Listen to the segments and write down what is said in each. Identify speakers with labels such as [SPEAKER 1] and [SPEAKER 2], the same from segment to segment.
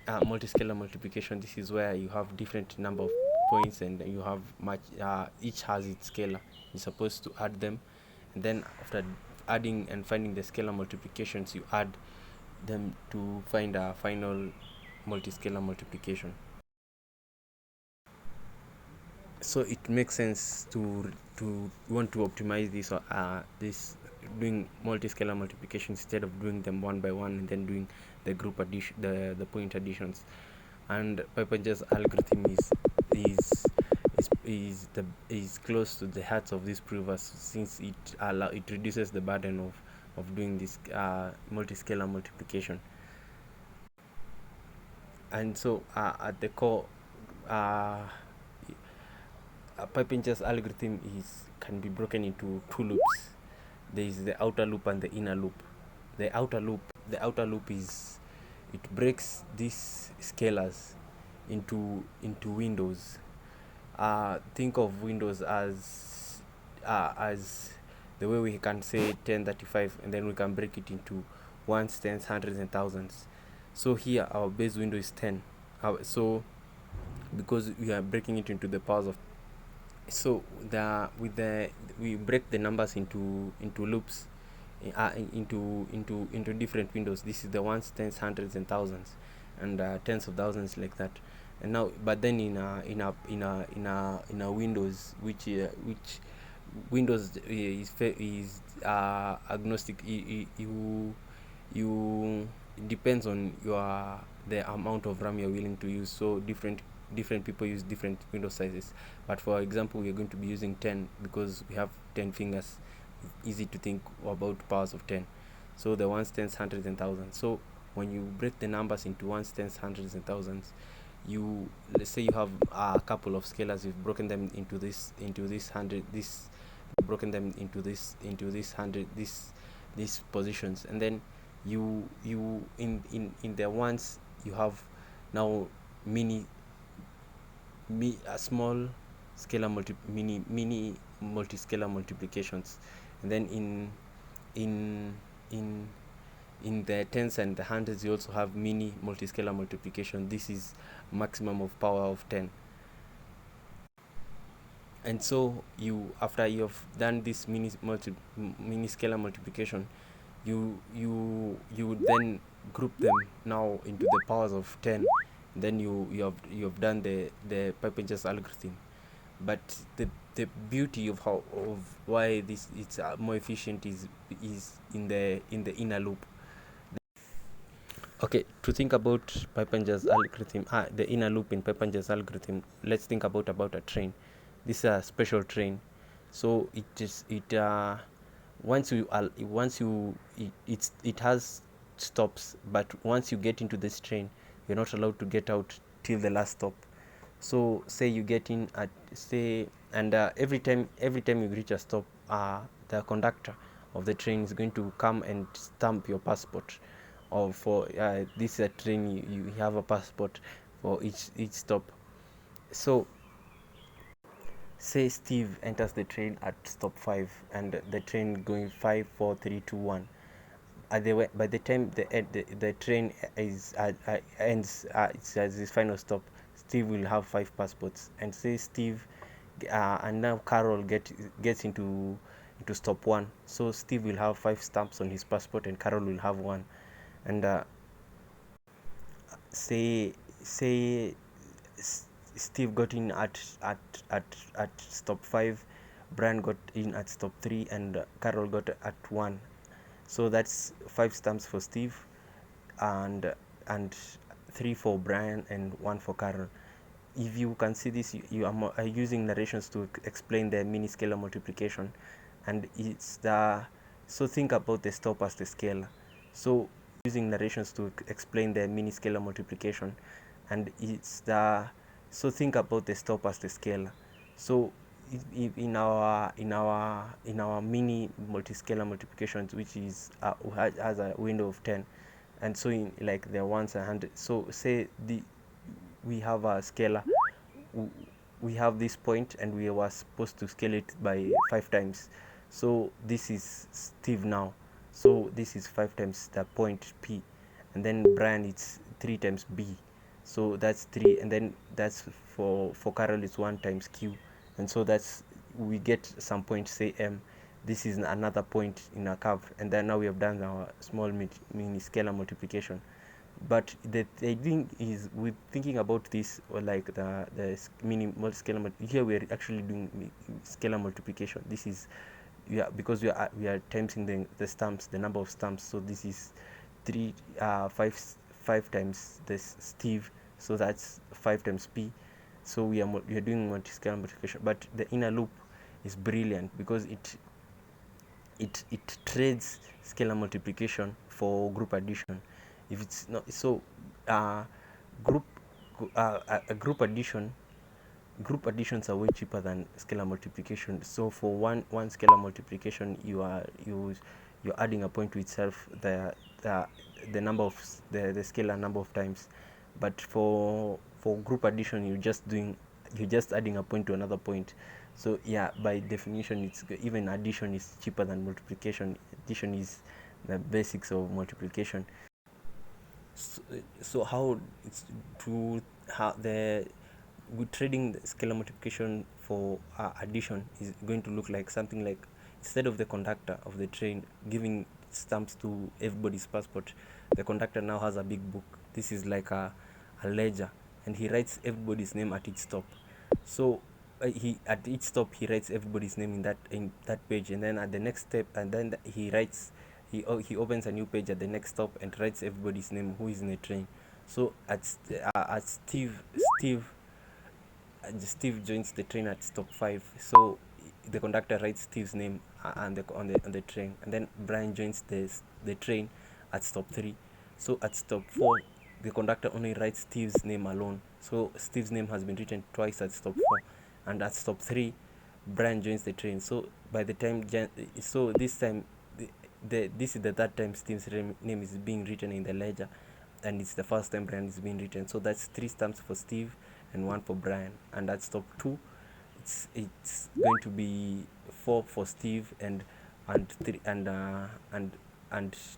[SPEAKER 1] multi-scalar multiplication, this is where you have different number of points and you have each has its scalar. You're supposed to add them, and then after adding and finding the scalar multiplications, you add them to find a final multi-scalar multiplication. So it makes sense to want to optimize this doing multi-scalar multiplication instead of doing them one by one and then doing the group addition, the point additions. And Pippenger's algorithm is close to the heart of this provers, since it reduces the burden of doing this multi-scalar multiplication. And so at the core, Pippenger's algorithm can be broken into two loops. There is the outer loop and the inner loop. The outer loop is, it breaks these scalars into windows. Think of windows as the way we can say 10, 35, and then we can break it into ones, tens, hundreds, and thousands. So here our base window is 10. So because we are breaking it into the powers of, so we break the numbers into loops, into different windows. This is the ones, tens, hundreds, and thousands, and tens of thousands, like that. And now, but then in a Windows, which Windows is agnostic. You it depends on the amount of RAM you're willing to use. So different people use different window sizes, but for example we're going to be using 10 because we have 10 fingers. It's easy to think about powers of 10. So the ones, tens, hundreds, and thousands. So when you break the numbers into ones, tens, hundreds, and thousands, let's say you have a couple of scalars. You've broken them into this hundred, this broken them into this hundred, these positions, and then you in the ones you have now a small scalar mini multi-scalar multiplications, and then in the tens and the hundreds you also have mini multi-scalar multiplication. This is maximum of power of 10. And so after you've done this mini scalar multiplication, you then group them now into the powers of 10. Then you have done the Pippenger's algorithm. But the beauty of why it's more efficient is in the inner loop. Okay, to think about Pippenger's algorithm, the inner loop in Pippenger's algorithm, let's think about a train. This is a special train. So it has stops, but once you get into this train, you're not allowed to get out till the last stop. So say you get in at and every time you reach a stop, the conductor of the train is going to come and stamp your passport, or for this train you have a passport for each stop. So say Steve enters the train at stop 5 and the train going 5, 4, 3, 2, 1. By the time the train ends, it's at his final stop, Steve will have 5 passports. And say Steve and now Carol gets into stop 1, so Steve will have 5 stamps on his passport and Carol will have 1. And say Steve got in at stop 5, Brian got in at stop 3, and Carol got at 1. So that's 5 stamps for Steve, and 3 for Brian and 1 for Carol. If you can see this, you are using narrations to explain the mini scalar multiplication, and so think about the stop as the scalar. So using narrations to explain the mini scalar multiplication, and so think about the stop as the scalar. So in our mini multi-scalar multiplications, which is has a window of 10, and so in like the ones and hundred. So say we have a scalar, we have this point and we were supposed to scale it by 5 times. So this is Steve now, so this is 5 times the point P, and then Brian it's 3 times B, so that's 3, and then that's for Carol is 1 times Q, and so that's, we get some point, say M. This is another point in a curve, and then now we have done our small mini scalar multiplication. But the thing is, with thinking about this, or like the mini scalar, here we are actually doing scalar multiplication. This is, yeah, because we are timesing the stumps, the number of stumps. So this is 5 times this Steve, so that's 5 times P. So we are doing multi-scalar multiplication. But the inner loop is brilliant because it trades scalar multiplication for group addition. If it's not so, group group additions are way cheaper than scalar multiplication. So for one scalar multiplication, you're adding a point to itself, the number of the scalar number of times. But for group addition, you're just adding a point to another point. So yeah, by definition, it's even addition is cheaper than multiplication. Addition is the basics of multiplication. So how it's to how the with trading the scalar multiplication for addition is going to look like something like, instead of the conductor of the train giving stamps to everybody's passport, the conductor now has a big book. This is like a ledger, and he writes everybody's name at each stop. So he at each stop he writes everybody's name in that page, and then at the next step, and then he opens a new page at the next stop and writes everybody's name who is in the train. So at Steve joins the train at stop 5. So the conductor writes Steve's name on the train, and then Brian joins the train at stop 3. So at stop 4, the conductor only writes Steve's name alone. So Steve's name has been written twice at stop 4, and at stop 3, Brian joins the train. So by the time so this time this is the third time Steve's name is being written in the ledger, and it's the first time Brian is being written. So that's 3 stamps for Steve and 1 for Brian. And at stop 2, it's going to be 4 for Steve and 3 and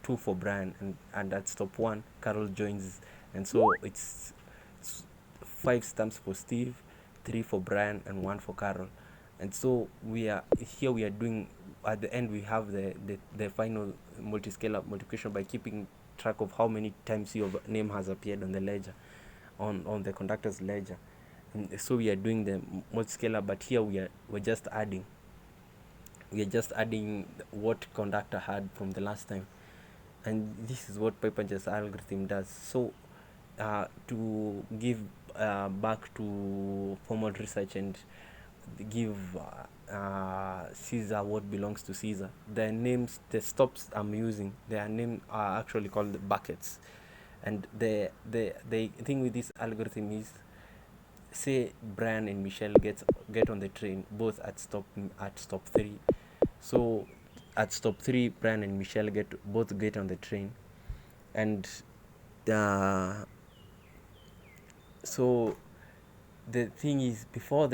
[SPEAKER 1] 2 for Brian. And at stop 1, Carol joins, and so it's 5 stamps for Steve, 3 for Brian, and 1 for Carol. And so we are doing, at the end we have the final multi-scalar multiplication by keeping track of how many times your name has appeared on the ledger, on the conductor's ledger. And so we are doing the multi-scalar, but here we're just adding what conductor had from the last time. And this is what Pippenger's algorithm does. So to give back to formal research and give Caesar what belongs to Caesar, the stops I'm using, their name are actually called buckets. And the thing with this algorithm is, say Brian and Michelle get on the train both at stop 3. So at stop 3, Brian and Michelle both get on the train, and so the thing is, before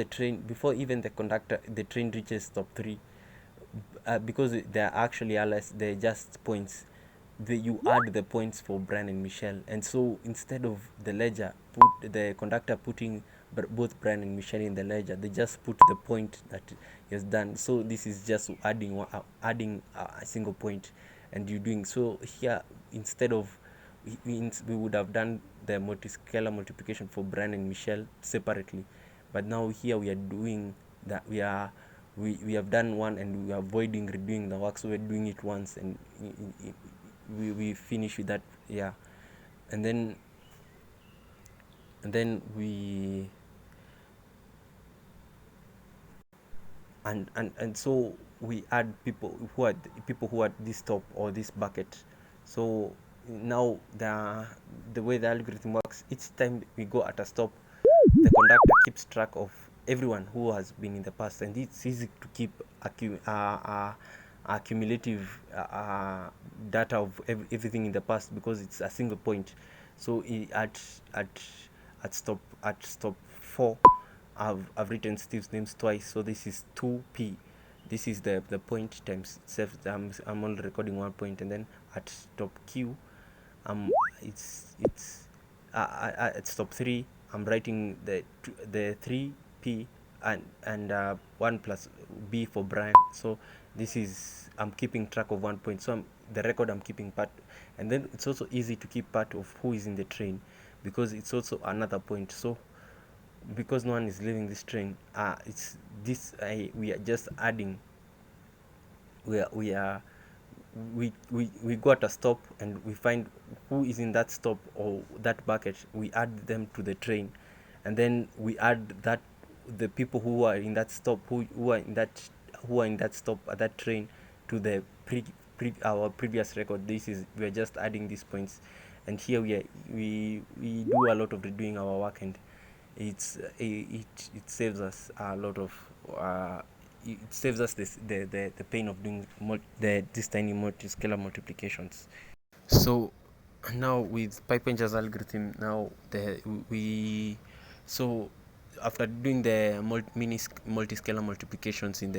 [SPEAKER 1] even the train reaches stop 3, because they're actually allies, they're just points. You add the points for Brian and Michelle, and so instead of the ledger, the conductor putting both Brian and Michelle in the ledger, they just put the point that is done. So this is just adding a single point, and you're doing so here. Instead of we would have done the multi-scalar multiplication for Brian and Michelle separately, but now here we are doing that. We have done one, and we are avoiding redoing the work, so we're doing it once, and we finish with that. Yeah. And then we and so we add people who are this top or this bucket. So now the way the algorithm works, each time we go at a stop, the conductor keeps track of everyone who has been in the past, and it's easy to keep cumulative data of everything in the past, because it's a single point. So at stop 4, I've written Steve's names twice, so this is 2p. This is the point times itself. I'm only recording 1 point, and then at stop q, it's at stop 3 I'm writing the 3p and 1 plus b for Brian. So this is, I'm keeping track of 1 point, so the record I'm keeping part. And then it's also easy to keep part of who is in the train, because it's also another point. So because no one is leaving this train, it's this, we are just adding, we go at a stop and we find who is in that stop or that bucket. We add them to the train, and then we add that the people who are in that stop, who are in that stop at that train, to the our previous record. This is, we are just adding these points, and here we do a lot of doing our work, and it saves us a lot of it saves us the pain of doing these tiny multi-scalar multiplications. So now with Pippenger's algorithm, now so after doing the multi-scalar multiplications in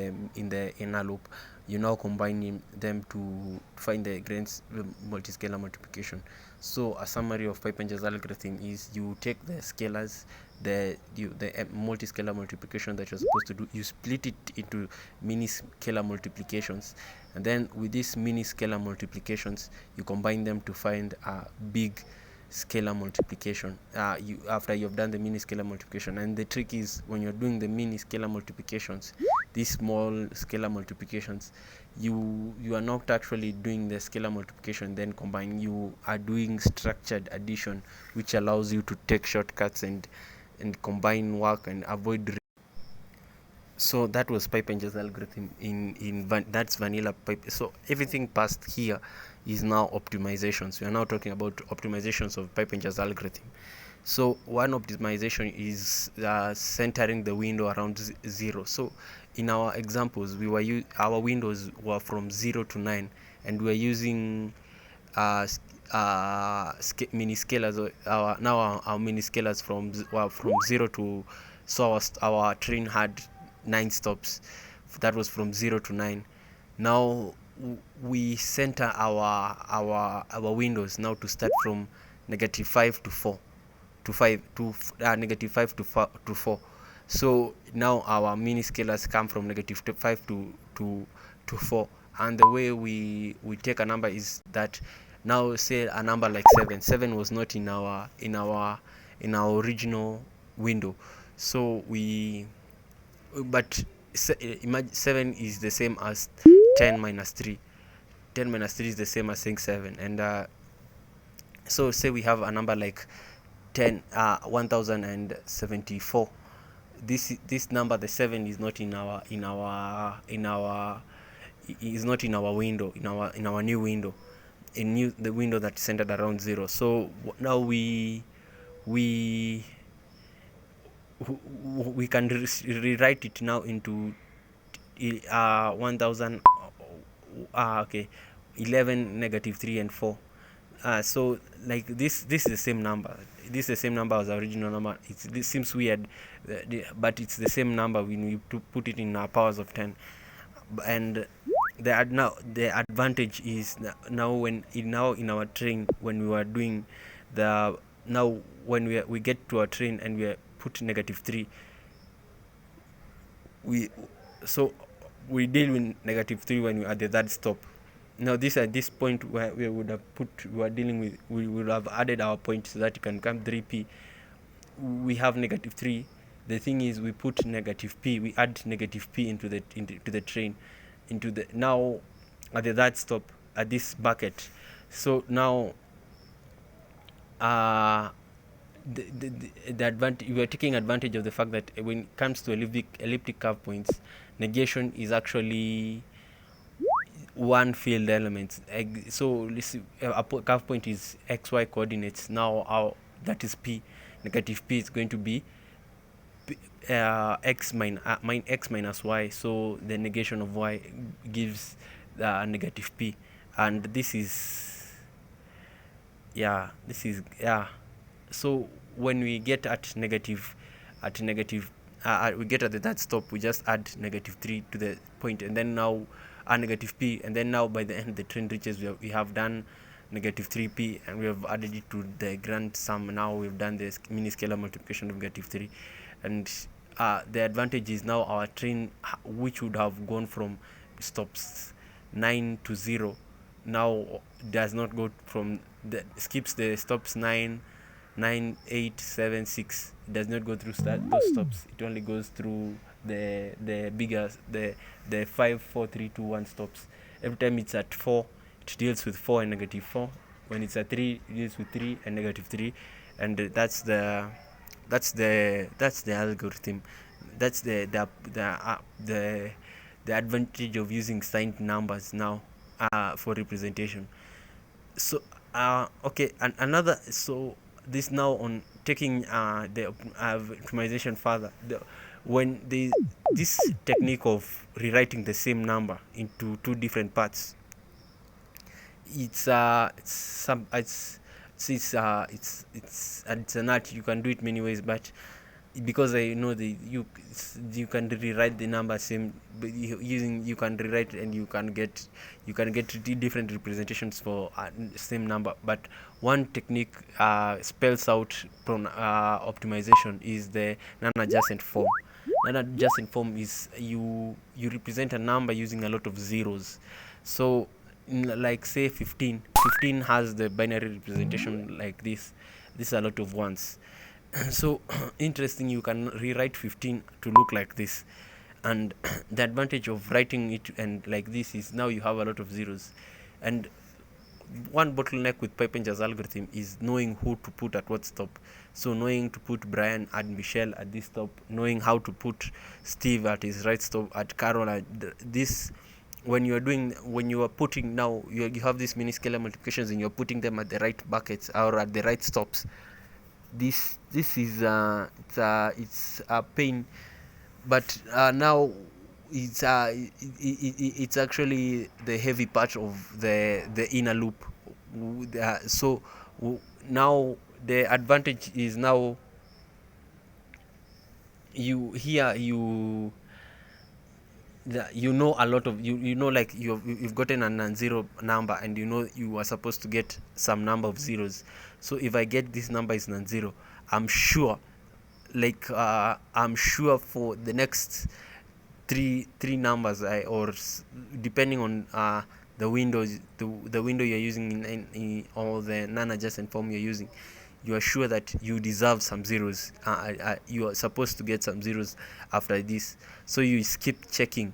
[SPEAKER 1] the inner loop, you now combine them to find the Green's multi-scalar multiplication. So a summary of Pippenger's algorithm is, you take the scalars, the multi-scalar multiplication that you're supposed to do, you split it into mini scalar multiplications, and then with these mini scalar multiplications you combine them to find a big scalar multiplication after you've done the mini scalar multiplication. And the trick is, when you're doing the mini scalar multiplications, these small scalar multiplications, you are not actually doing the scalar multiplication then combine, you are doing structured addition, which allows you to take shortcuts and combine work and avoid. So that was Pippenger's algorithm that's vanilla pipe. So everything past here is now optimizations. We are now talking about optimizations of Pippenger's algorithm. So one optimization is centering the window around 0. So in our examples, our windows were from 0 to 9, and we are using mini scalars. Our mini scalars from 0 to, so our train had 9 stops. That was from 0 to 9. Now we center our windows now to start from -5 to 4 to 5 to -5 to 4. So now our mini scalars come from -5 to 4, and the way we take a number is that, now say a number like 7 was not in our original window, so but 7 is the same as 10 minus 3. 10 minus 3 is the same as saying 7. And so say we have a number like 1074. This number, the 7, is not in our is not in our window, in our new window, the window that's centered around 0. So now we can rewrite it now into 1000 11, -3 and 4. So like this is the same number. This is the same number as the original number. This seems weird, but it's the same number when we put it in our powers of 10. And the advantage is now in our train, when we were doing when we get to our train and we put -3, we deal with -3 when we are at the third stop. Now at this point where we would have added our point so that you can come 3p. We have -3. The thing is, we put -p, we add -p into the train, now at the third stop at this bucket. So now the advantage, we are taking advantage of the fact that when it comes to elliptic curve points, negation is actually one field element. So a curve point is xy coordinates. Now that is p. -p is going to be x minus y. So the negation of y gives -p, and this is so when we get at negative we get at the third stop, we just add -3 to the point, and then now -p, and then now by the end the train reaches, we have done negative 3p, and we have added it to the grand sum. Now we've done the mini scalar multiplication of negative 3, and the advantage is now our train, which would have gone from stops 9 to 0, now does not go from skips the stops 9, 9, 8, 7, 6. It does not go through those stops. It only goes through the bigger, the 5, 4, 3, 2, 1 stops. Every time it's at 4, it deals with 4 and negative 4. When it's at 3, it deals with 3 and negative 3, and that's the algorithm. That's the advantage of using signed numbers now for representation. So okay, and another, so this now on taking the optimization further, when this technique of rewriting the same number into two different parts, it's an art. You can do it many ways, but because I know you can rewrite the number same you can rewrite, and you can get different representations for same number. But one technique spells out optimization is the non-adjacent form. Non-adjacent form is you represent a number using a lot of zeros. So like say 15 has the binary representation like this. This is a lot of ones. So interesting, you can rewrite 15 to look like this, and the advantage of writing it and like this is now you have a lot of zeros. And one bottleneck with Pippenger's algorithm is knowing who to put at what stop. So knowing to put Brian and Michelle at this stop, knowing how to put Steve at his right stop, at Carol at this. When you are putting, now you have these mini scalar multiplications and you're putting them at the right buckets or at the right stops. This is it's a pain, but now it's actually the heavy part of the inner loop. So now the advantage is now you know a lot of you know, like you've gotten a non-zero number, and you know you are supposed to get some number of zeros. So if I get this number is non-zero, I'm sure for the next three numbers, or depending on the windows, the window you're using in or the non-adjacent form you're using, you are sure that you deserve some zeros. You are supposed to get some zeros after this, so you skip checking.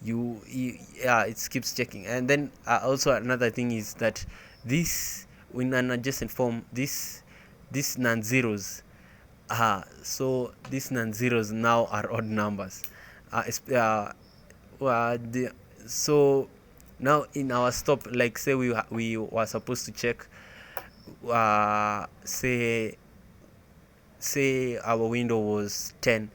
[SPEAKER 1] It skips checking. And then also another thing is that this, in an adjacent form, this non-zeros, so these non-zeros now are odd numbers. So now in our stop, like say we were supposed to check, say our window was 10.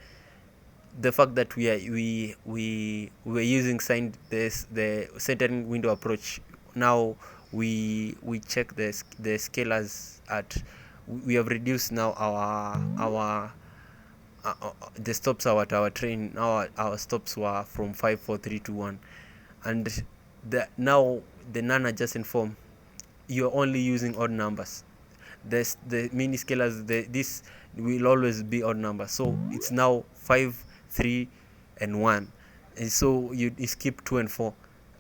[SPEAKER 1] The fact that we were using the centering window approach, now we check the scalars at, we have reduced now our the stops at our train. Now our stops were from 5, 4, 3, 2, 1, and now the non-adjacent form, you're only using odd numbers. The mini scalars, this will always be odd numbers. So it's now 5, 3, and 1, and so you skip 2 and 4,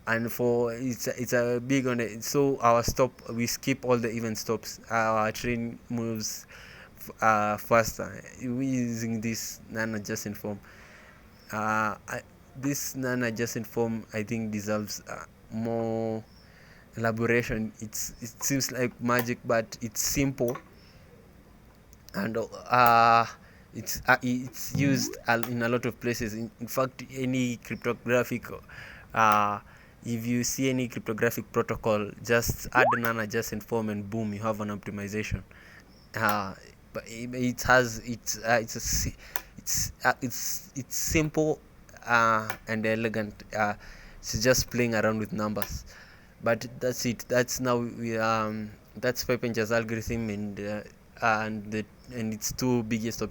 [SPEAKER 1] and for it's a big on it. So our stop, we skip all the even stops. Our train moves faster using this non-adjacent form. This non-adjacent form, I think, deserves more elaboration. It seems like magic, but it's simple, and it's used in a lot of places. In fact, any cryptographic, if you see any cryptographic protocol, just add an non-adjacent form and boom, you have an optimization. But it's simple and elegant. It's just playing around with numbers. But that's it. That's now that's Pippenger's algorithm, and its two biggest